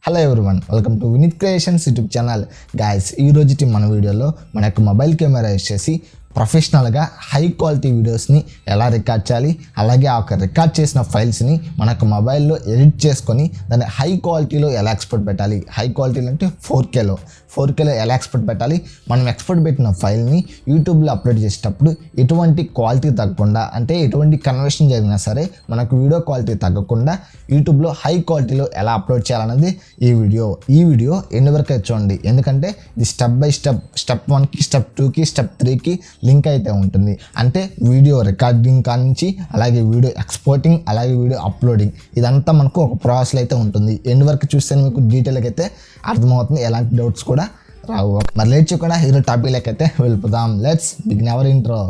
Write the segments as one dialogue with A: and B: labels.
A: Hello everyone, welcome to Vineet creations YouTube channel. Guys, ఈ రోజుటి మన వీడియోలో మన యొక్క మొబైల్ కెమెరా యూస్ చేసి ప్రొఫెషనల్గా హై క్వాలిటీ వీడియోస్ని ఎలా రికార్డ్ చేయాలి, అలాగే ఆ రికార్డ్ చేసిన ఫైల్స్ని మన యొక్క మొబైల్లో ఎడిట్ చేసుకొని దాన్ని హై క్వాలిటీలో ఎలా ఎక్స్పోర్ట్ పెట్టాలి. హై క్వాలిటీలో అంటే 4Kలో ఎలా ఎక్స్పోర్ట్ పెట్టాలి. మనం ఎక్స్పోర్ట్ పెట్టిన ఫైల్ని యూట్యూబ్లో అప్లోడ్ చేసేటప్పుడు ఎటువంటి క్వాలిటీ తగ్గకుండా, అంటే ఎటువంటి కన్వర్షన్ జరిగినా సరే మనకు వీడియో క్వాలిటీ తగ్గకుండా యూట్యూబ్లో హై క్వాలిటీలో ఎలా అప్లోడ్ చేయాలన్నది ఈ వీడియో ఎండ్ వరకు చూడండి. ఎందుకంటే ఇది స్టెప్ బై స్టెప్ 1కి, స్టెప్ 2కి, స్టెప్ 3కి లింక్ అయితే ఉంటుంది. అంటే వీడియో రికార్డింగ్ కానించి అలాగే వీడియో ఎక్స్పోర్టింగ్, అలాగే వీడియో అప్లోడింగ్, ఇదంతా మనకు ఒక ప్రాసెస్ అయితే ఉంటుంది. ఎండ్ వరకు చూస్తే మీకు డీటెయిల్గా అయితే అర్థమవుతుంది, ఎలాంటి డౌట్స్ కూడా రావు. మరి లేట్ చేయకుండా హీరో టాపిక్లోకి అయితే వెళ్ళిపోదాం. Let's begin our intro.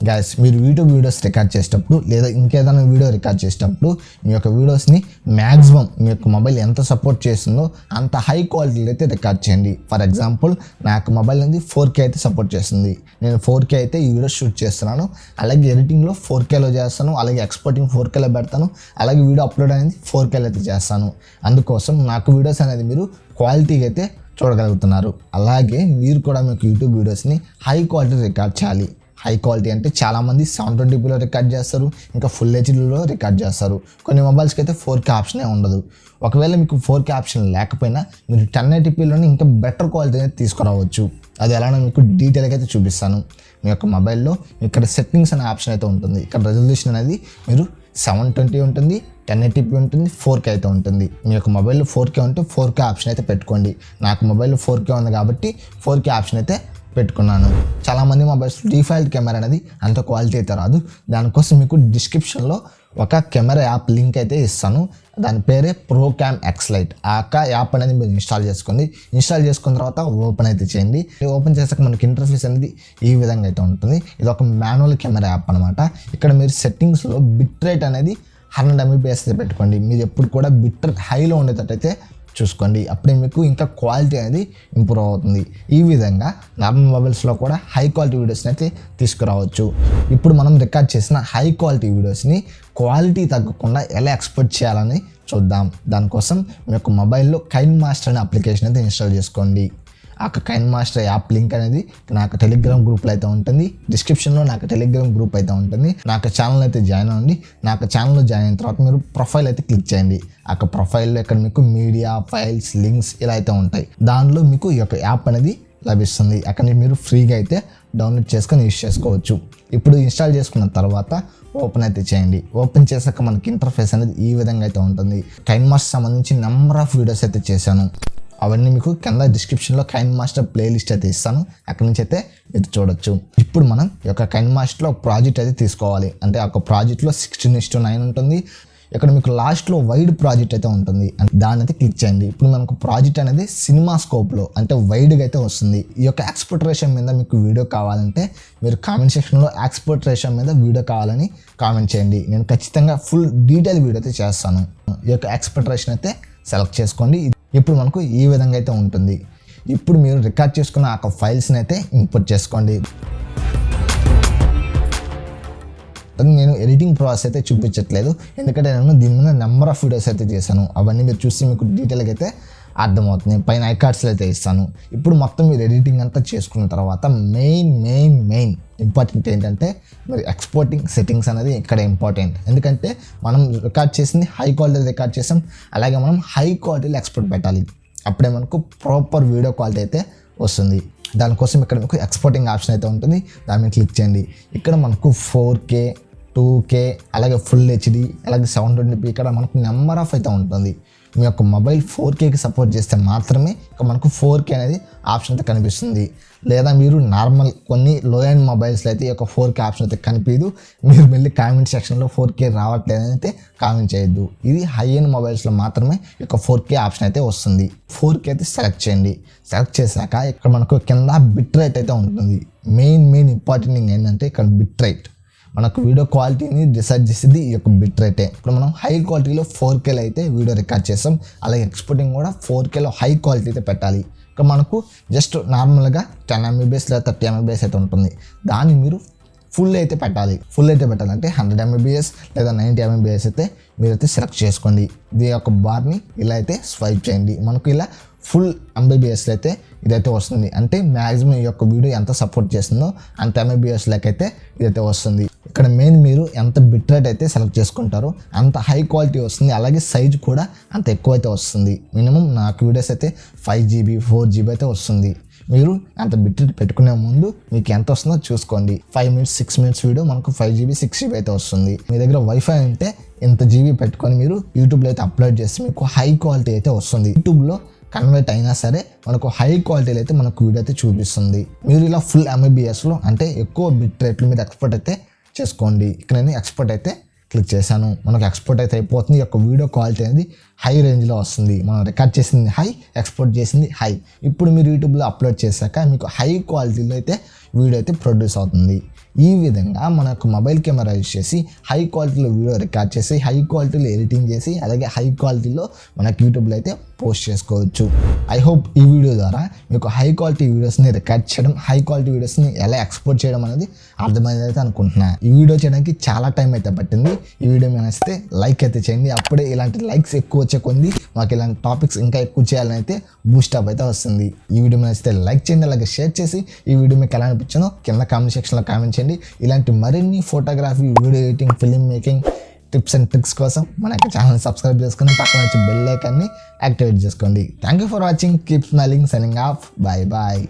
A: Guys, మీరు యూట్యూబ్ వీడియోస్ రికార్డ్ చేసేటప్పుడు లేదా ఇంకేదైనా వీడియో రికార్డ్ చేసేటప్పుడు మీ యొక్క వీడియోస్ని మ్యాక్సిమం మీ యొక్క మొబైల్ ఎంత సపోర్ట్ చేస్తుందో అంత హై క్వాలిటీలో అయితే రికార్డ్ చేయండి. ఫర్ ఎగ్జాంపుల్, నాకు మొబైల్ అనేది 4K అయితే సపోర్ట్ చేస్తుంది. నేను 4K అయితే ఈ వీడియో షూట్ చేస్తున్నాను. అలాగే ఎడిటింగ్లో 4Kలో చేస్తాను, అలాగే ఎక్స్పోర్టింగ్ 4Kలో పెడతాను, అలాగే వీడియో అప్లోడ్ అనేది 4Kలో అయితే చేస్తాను. అందుకోసం నాకు వీడియోస్ అనేది మీరు క్వాలిటీగా అయితే చూడగలుగుతున్నారు. అలాగే మీరు కూడా మీకు యూట్యూబ్ వీడియోస్ని హై క్వాలిటీ రికార్డ్ చేయాలి. హై క్వాలిటీ అంటే చాలామంది 720pలో రికార్డ్ చేస్తారు, ఇంకా ఫుల్ హెచ్డీలో రికార్డ్ చేస్తారు. కొన్ని మొబైల్స్కి అయితే 4K ఆప్షనే ఉండదు. ఒకవేళ మీకు 4K ఆప్షన్ లేకపోయినా మీరు 1080pలోనే ఇంకా బెటర్ క్వాలిటీ అనేది తీసుకురావచ్చు. అది ఎలానో మీకు డీటెయిల్గా అయితే చూపిస్తాను. మీ యొక్క మొబైల్లో ఇక్కడ సెట్టింగ్స్ అనే ఆప్షన్ అయితే ఉంటుంది. ఇక్కడ రెజల్యూషన్ అనేది మీరు 720 ఉంటుంది, 1080p ఉంటుంది, 4K అయితే ఉంటుంది. మీ యొక్క మొబైల్లో 4K ఉంటే 4K ఆప్షన్ అయితే పెట్టుకోండి. నాకు మొబైల్లో 4K ఉంది కాబట్టి 4K ఆప్షన్ అయితే పెట్టుకున్నాను. చాలామంది మొబైల్స్ డిఫాల్ట్ కెమెరా అనేది అంత క్వాలిటీ అయితే రాదు. దానికోసం మీకు డిస్క్రిప్షన్లో ఒక కెమెరా యాప్ లింక్ అయితే ఇస్తాను. దాని పేరే ప్రోకామ్ ఎక్స్ లైట్. ఆ యాప్ అనేది మీరు ఇన్స్టాల్ చేసుకోండి. ఇన్స్టాల్ చేసుకున్న తర్వాత ఓపెన్ అయితే చేయండి. ఓపెన్ చేసాక మనకి ఇంటర్ఫేస్ అనేది ఈ విధంగా అయితే ఉంటుంది. ఇది ఒక మాన్యువల్ కెమెరా యాప్ అనమాట. ఇక్కడ మీరు సెట్టింగ్స్లో బిట్ రేట్ అనేది 100 MBps అయితే పెట్టుకోండి. మీరు ఎప్పుడు కూడా బిట్ రేట్ హైలో ఉండేటట్టయితే చూసుకోండి. అప్పుడే మీకు ఇంకా క్వాలిటీ అనేది ఇంప్రూవ్ అవుతుంది. ఈ విధంగా నార్మల్ మొబైల్స్లో కూడా హై క్వాలిటీ వీడియోస్ని అయితే తీసుకురావచ్చు. ఇప్పుడు మనం రికార్డ్ చేసిన హై క్వాలిటీ వీడియోస్ని క్వాలిటీ తగ్గకుండా ఎలా ఎక్స్పోర్ట్ చేయాలని చూద్దాం. దానికోసం మీ యొక్క మొబైల్లో కైన్ మాస్టర్ అనే అప్లికేషన్ అయితే ఇన్స్టాల్ చేసుకోండి. ఆ కైన్ మాస్టర్ యాప్ లింక్ అనేది నాకు టెలిగ్రామ్ గ్రూప్లో అయితే ఉంటుంది. డిస్క్రిప్షన్లో నాకు టెలిగ్రామ్ గ్రూప్ అయితే ఉంటుంది. నాకు ఛానల్ అయితే జాయిన్ అవ్వండి. నాకు ఛానల్లో జాయిన్ అయిన తర్వాత మీరు ప్రొఫైల్ అయితే క్లిక్ చేయండి. ఆ ప్రొఫైల్లో ఇక్కడ మీకు మీడియా, ఫైల్స్, లింక్స్ ఇలా అయితే ఉంటాయి. దానిలో మీకు ఈ యొక్క యాప్ అనేది లభిస్తుంది. అక్కడ మీరు ఫ్రీగా అయితే డౌన్లోడ్ చేసుకొని యూజ్ చేసుకోవచ్చు. ఇప్పుడు ఇన్స్టాల్ చేసుకున్న తర్వాత ఓపెన్ అయితే చేయండి. ఓపెన్ చేశాక మనకి ఇంటర్ఫేస్ అనేది ఈ విధంగా అయితే ఉంటుంది. కైన్ మాస్టర్ సంబంధించి నెంబర్ ఆఫ్ వీడియోస్ అయితే చేశాను. అవన్నీ మీకు కింద డిస్క్రిప్షన్లో కైన్ మాస్టర్ ప్లేలిస్ట్ అయితే ఇస్తాను. అక్కడి నుంచి అయితే మీరు చూడొచ్చు. ఇప్పుడు మనం ఈ యొక్క కైన్ మాస్టర్లో ఒక ప్రాజెక్ట్ అయితే తీసుకోవాలి. అంటే ఒక ప్రాజెక్ట్లో 16:9 ఉంటుంది. ఇక్కడ మీకు లాస్ట్లో వైడ్ ప్రాజెక్ట్ అయితే ఉంటుంది. దాన్ని అయితే క్లిక్ చేయండి. ఇప్పుడు మనకు ప్రాజెక్ట్ అనేది సినిమా స్కోప్లో అంటే వైడ్గా అయితే వస్తుంది. ఈ యొక్క ఎక్స్పోర్ట్ రేషియో మీద మీకు వీడియో కావాలంటే మీరు కామెంట్ సెక్షన్లో ఎక్స్పోర్ట్ రేషియో మీద వీడియో కావాలని కామెంట్ చేయండి. నేను ఖచ్చితంగా ఫుల్ డీటెయిల్ వీడియో అయితే చేస్తాను. ఈ యొక్క ఎక్స్పోర్ట్ రేషియో అయితే సెలెక్ట్ చేసుకోండి. ఇప్పుడు మనకు ఈ విధంగా అయితే ఉంటుంది. ఇప్పుడు మీరు రికార్డ్ చేసుకున్న ఆ ఫైల్స్ని అయితే ఇంపోర్ట్ చేసుకోండి. నేను ఎడిటింగ్ ప్రాసెస్ అయితే చూపించట్లేదు, ఎందుకంటే నేను దీని మీద నెంబర్ ఆఫ్ వీడియోస్ అయితే చేశాను. అవన్నీ మీరు చూసి మీకు డీటెయిల్గా అయితే అర్థమవుతుంది. పైన ఐకార్డ్స్లో అయితే ఇస్తాను. ఇప్పుడు మొత్తం మీరు ఎడిటింగ్ అంతా చేసుకున్న తర్వాత మెయిన్ ఇంపార్టెంట్ ఏంటంటే మరి ఎక్స్పోర్టింగ్ సెట్టింగ్స్ అనేది ఇక్కడ ఇంపార్టెంట్. ఎందుకంటే మనం రికార్డ్ చేసింది హై క్వాలిటీ రికార్డ్ చేసాం, అలాగే మనం హై క్వాలిటీలో ఎక్స్పోర్ట్ పెట్టాలి. అప్పుడే మనకు ప్రాపర్ వీడియో క్వాలిటీ అయితే వస్తుంది. దానికోసం ఇక్కడ మీకు ఎక్స్పోర్టింగ్ ఆప్షన్ అయితే ఉంటుంది. దాని మీద క్లిక్ చేయండి. ఇక్కడ మనకు 4K, 2K, అలాగే ఫుల్ హెచ్డి, అలాగే 720p ఇక్కడ మనకు నెంబర్ ఆఫ్ అయితే ఉంటుంది. మీ యొక్క మొబైల్ 4Kకి సపోర్ట్ చేస్తే మాత్రమే ఇక మనకు 4K అనేది ఆప్షన్ అయితే కనిపిస్తుంది. లేదా మీరు నార్మల్ కొన్ని లో ఎండ్ మొబైల్స్లో అయితే ఈ యొక్క 4K ఆప్షన్ అయితే కనిపించదు. మీరు మళ్ళీ కామెంట్ సెక్షన్లో 4K రావట్లేదని అయితే కామెంట్ చేయొద్దు. ఇది హై ఎండ్ మొబైల్స్లో మాత్రమే ఈ యొక్క 4K ఆప్షన్ అయితే వస్తుంది. 4K అయితే సెలెక్ట్ చేయండి. సెలెక్ట్ చేశాక ఇక్కడ మనకు కింద బిట్ రేట్ అయితే ఉంటుంది. మెయిన్ ఇంపార్టెంట్ థింగ్ ఏంటంటే ఇక్కడ బిట్ రేట్ మనకు వీడియో క్వాలిటీని డిసైడ్ చేసేది ఈ యొక్క బిట్ రేటే. ఇప్పుడు మనం హై క్వాలిటీలో 4Kలో అయితే వీడియో రికార్డ్ చేస్తాం, అలాగే ఎక్స్పోర్టింగ్ కూడా 4Kలో హై క్వాలిటీ అయితే పెట్టాలి. ఇక మనకు జస్ట్ నార్మల్గా 10 MB లేదా 30 MB అయితే ఉంటుంది, దాన్ని మీరు ఫుల్ అయితే పెట్టాలి. ఫుల్ అయితే పెట్టాలంటే 100 MB లేదా 90 MB అయితే మీరైతే సెలెక్ట్ చేసుకోండి. దీని యొక్క బార్ని ఇలా అయితే స్వైప్ చేయండి, మనకు ఇలా ఫుల్ MBBS అయితే ఇదైతే వస్తుంది. అంటే మ్యాక్సిమం ఈ యొక్క వీడియో ఎంత సపోర్ట్ చేస్తుందో అంత MBBS అయితే ఇదైతే వస్తుంది. ఇక్కడ మెయిన్ మీరు ఎంత బిట్ రేట్ అయితే సెలెక్ట్ చేసుకుంటారో అంత హై క్వాలిటీ వస్తుంది, అలాగే సైజ్ కూడా అంత ఎక్కువ అయితే వస్తుంది. మినిమం నాకు వీడియోస్ అయితే 5GB 4GB అయితే వస్తుంది. మీరు అంత బిట్ రేట్ పెట్టుకునే ముందు మీకు ఎంత వస్తుందో చూసుకోండి. 5 minutes 6 minutes వీడియో మనకు 5GB 6GB అయితే వస్తుంది. మీ దగ్గర వైఫై ఉంటే ఇంత జీబీ పెట్టుకొని మీరు యూట్యూబ్లో అయితే అప్లోడ్ చేస్తే మీకు హై క్వాలిటీ అయితే వస్తుంది. యూట్యూబ్లో కన్వర్ట్ అయినా సరే మనకు హై క్వాలిటీలో అయితే మనకు వీడియో అయితే చూపిస్తుంది. మీరు ఇలా ఫుల్ MBBSలో అంటే ఎక్కువ బిట్ రేట్లు మీరు ఎక్స్పోర్ట్ అయితే చేసుకోండి. ఇక్కడ నేను ఎక్స్పోర్ట్ అయితే క్లిక్ చేశాను, మనకు ఎక్స్పోర్ట్ అయితే అయిపోతుంది. ఈ యొక్క వీడియో క్వాలిటీ అనేది హై రేంజ్లో వస్తుంది. మనం రికార్డ్ చేసింది హై, ఎక్స్పోర్ట్ చేసింది హై. ఇప్పుడు మీరు యూట్యూబ్లో అప్లోడ్ చేశాక మీకు హై క్వాలిటీలో అయితే వీడియో అయితే ప్రొడ్యూస్ అవుతుంది. ఈ విధంగా మనకు మొబైల్ కెమెరా యూజ్ చేసి హై క్వాలిటీలో వీడియో రికార్డ్ చేసి హై క్వాలిటీలో ఎడిటింగ్ చేసి అలాగే హై క్వాలిటీలో మనకు యూట్యూబ్లో అయితే పోస్ట్ చేసుకోవచ్చు. ఐ హోప్ ఈ వీడియో ద్వారా మీకు హై క్వాలిటీ వీడియోస్ని రికార్డ్ చేయడం, హై క్వాలిటీ వీడియోస్ని ఎలా ఎక్స్పోర్ట్ చేయడం అనేది అర్థమైంది అయితే అనుకుంటున్నా. ఈ వీడియో చేయడానికి చాలా టైం అయితే పట్టింది. ఈ వీడియో మీకు నచ్చితే లైక్ అయితే చేయండి, అప్పుడే ఇలాంటి లైక్స్ ఎక్కువ వచ్చే కొంది మాకు ఇలాంటి టాపిక్స్ ఇంకా ఎక్కువ చేయాలని అయితే బూస్టప్ అయితే వస్తుంది. ఈ వీడియో మీకు నచ్చితే లైక్ చేయండి, అలాగే షేర్ చేసి ఈ వీడియో మీకు ఎలా అనిపించానో కింద కామెంట్ సెక్షన్లో కామెంట్ చేయండి. ఇలాంటి మరిన్ని photography, video editing, film making tips and tricks కోసం మన యొక్క ఛానల్ సబ్స్క్రైబ్ చేసుకుని పక్కన వచ్చి బెల్ ఐకాన్ని యాక్టివేట్ చేసుకోండి. Thank you for watching. Keep smiling. Signing off. Bye bye.